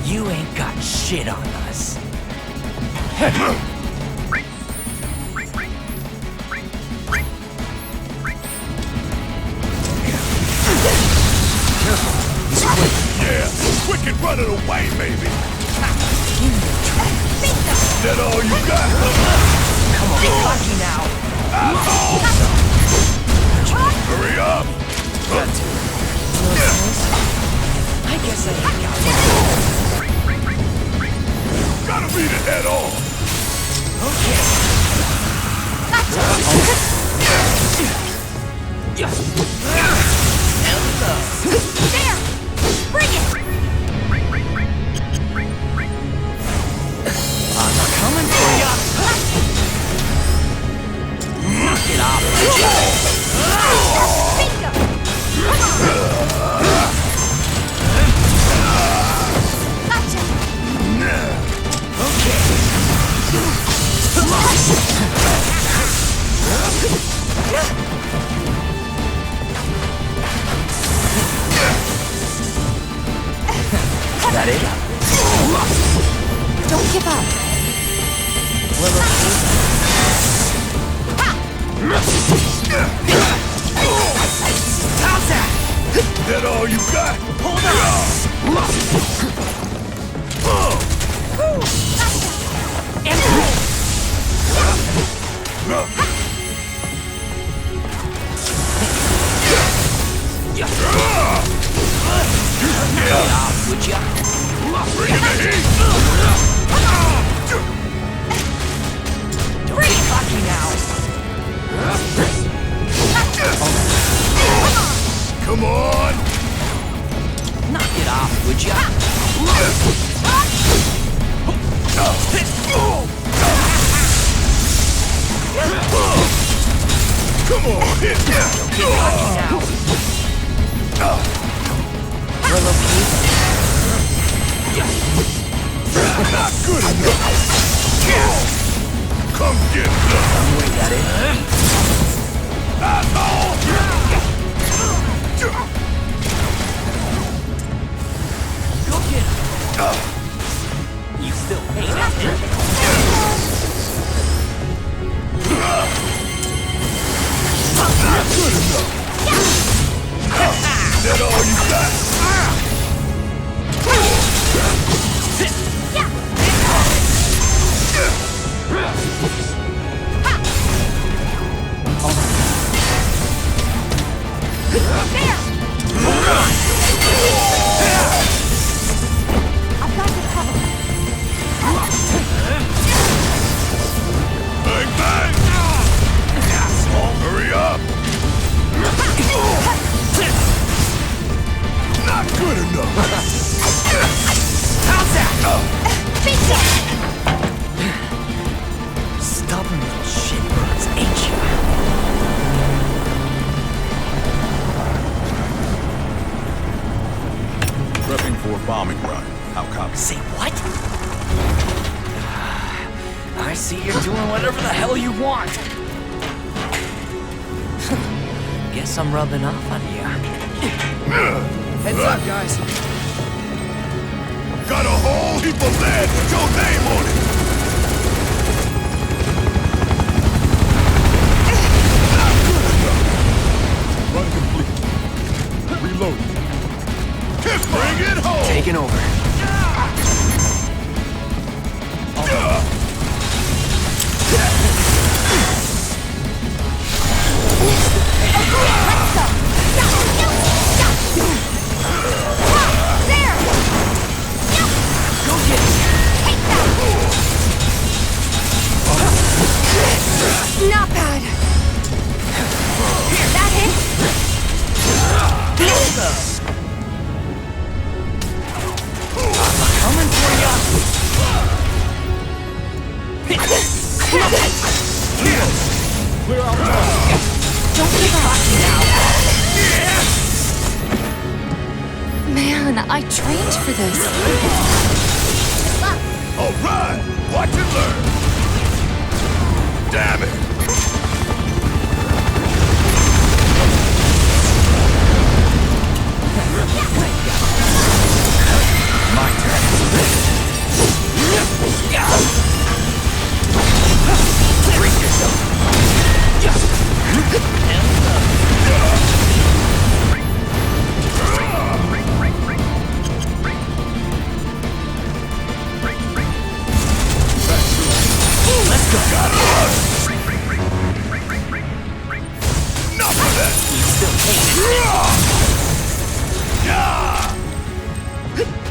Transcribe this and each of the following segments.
You ain't got shit on us. Yeah, quick and run it away, baby. That all you got? Come on, get lucky now. Hurry up. Got to. I guess I ain't got one. Gotta beat it head on. Okay. There! Bring it! I'm coming for ya! Knock it off, would ya? Bingo! Gotcha! Okay. That it? Don't give up. How's that? That all you got? Hold on! And would ya? Bring in the heat. Don't get cocky now. Come on. Knock it off, would ya? Come on, hit Get cocky now. Relocate. Not good enough. Come get some. Wait, that it? Asshole. Go get him. You still hate it? Not good enough. That all you got? I've got to cover. Bang, bang. Asshole. Hurry up. Not good enough. How's that? Bingo! Stubborn little shitbirds, ain't you? Prepping for a bombing run. How copy? Say what? I see you're doing whatever the hell you want. Guess I'm rubbing off on you. Heads up, guys. Got a whole heap of land with your name on it. Not good enough. Run complete. Reload. Bring it home. Taking over. Not bad. That hit? Coming for ya. Clear out. Don't give up. Man, I trained for this. All right. Watch and learn. Damn it. My turn.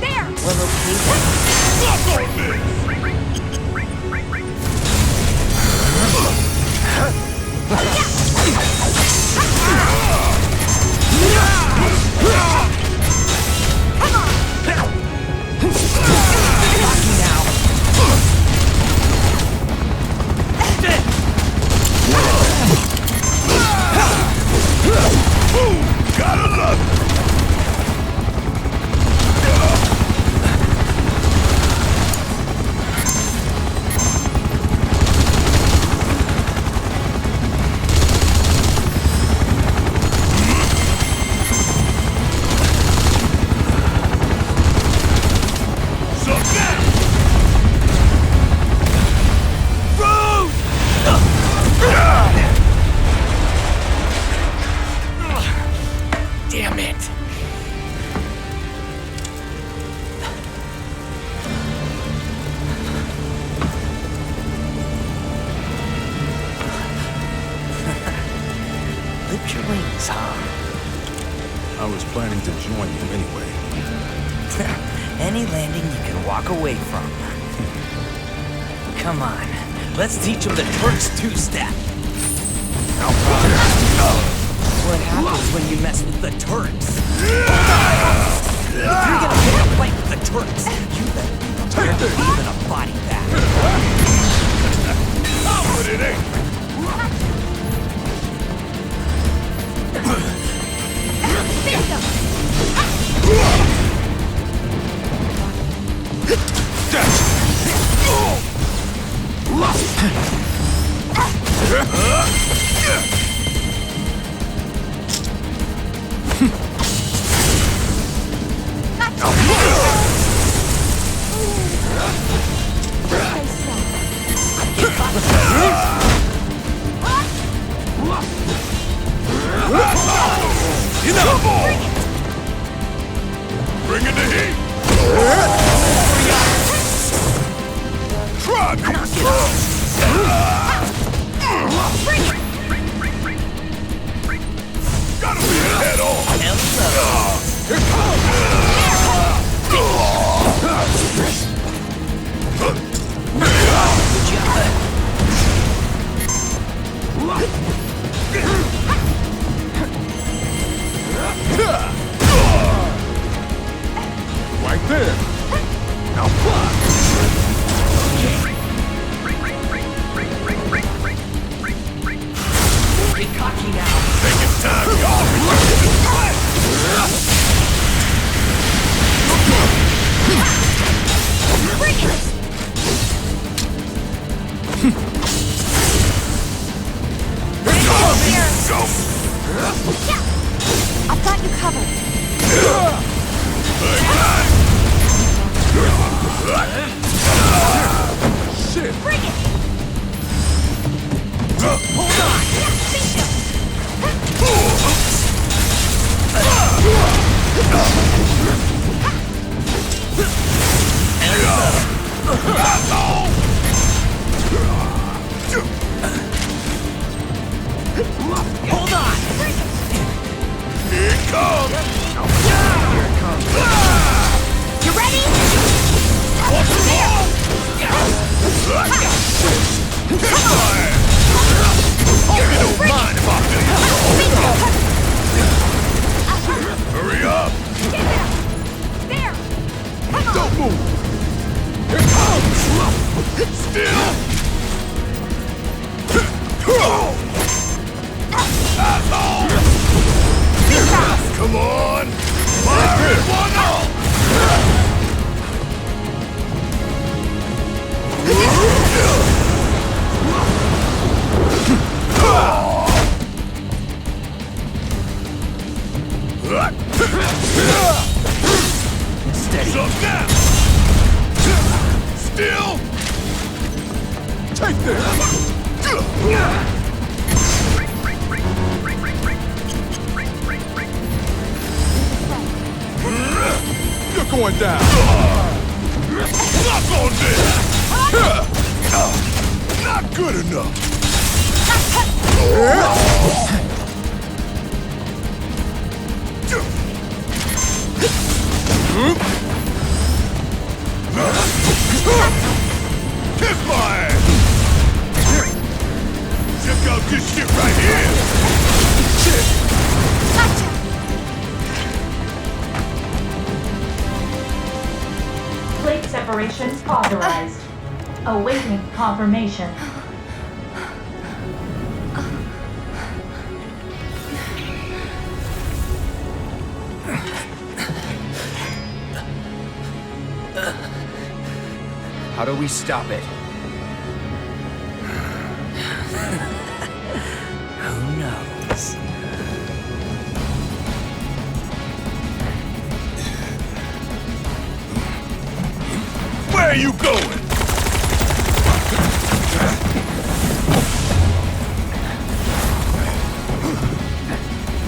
There! Well, okay then. Suck on this! Gotta love it! Damn it. Lift your wings, huh? I was planning to join you anyway. Any landing you can walk away from. Come on, let's teach them the Turks two-step. What happens when you mess with the Turks? If you're gonna pick a fight with the Turks, you better be prepared to leave in a body bag. But it ain't! You know! Bring in the heat! Truck! Gotta be a head on! Here right there! Now fly! Get cocky now. Taking time, y'all! Bring it! Go! I've got you covered. Shit! Bring it! Hold on! Hold on! Here it comes! Here it comes. You ready? What's wrong? Hope you don't mind if I finish. Hurry up! Get there! There! Come on! Don't move! Here it comes! Still! Asshole! Come on! Fire it one up! Steady. So now! Still! Take this! You're going down! Knock on this! Not good enough! separation authorized. Awaiting confirmation. How do we stop it? Who knows? Where are you going?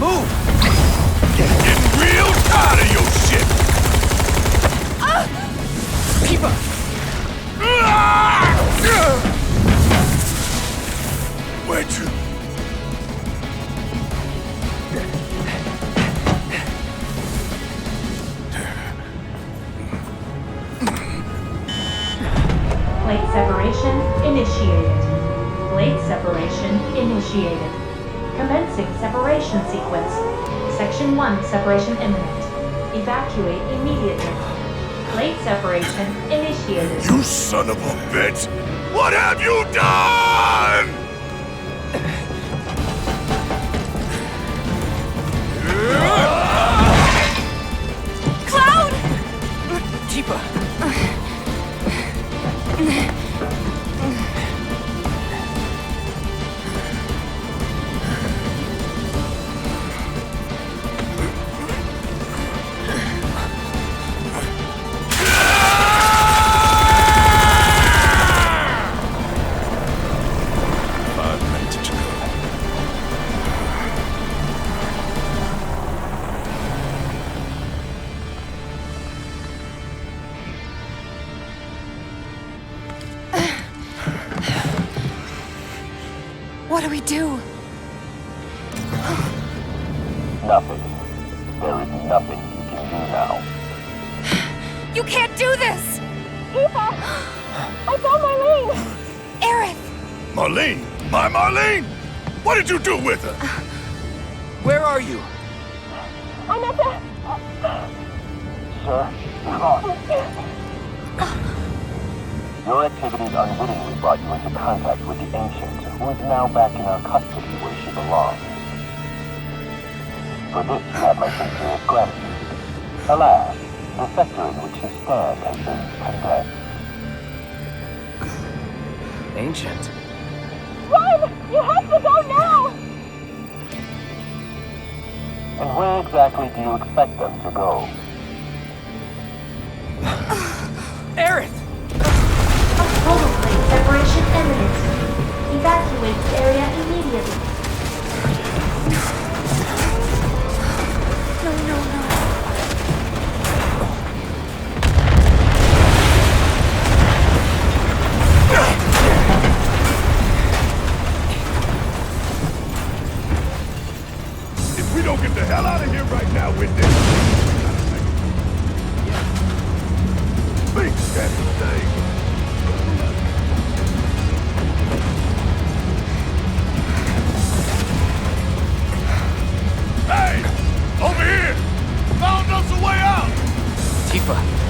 Move! Getting real tired of your shit! Keep up! Where'd you? Blade separation initiated. Blade separation initiated. Commencing separation sequence. Section 1 separation imminent. Evacuate immediately. Blade separation initiated. You son of a bitch! What have you done? Cloud! Tifa! What do we do? Nothing. There is nothing you can do now. You can't do this! Eva! I found Marlene! Aerith! Marlene? My Marlene? What did you do with her? Where are you? I'm at the... Sir, your activities unwittingly brought you into contact with the Ancient, who is now back in our custody where she belongs. For this you have my sincerest gratitude. Alas, the sector in which you stand has been condemned. Ancient. Run! You have to go now! And where exactly do you expect them to go? Aerith! Total blade separation imminent. Evacuate the area immediately. No. If we don't get the hell out of here right now, we're dead. Big steady thing. Hey! Over here! Found us a way out! Tifa!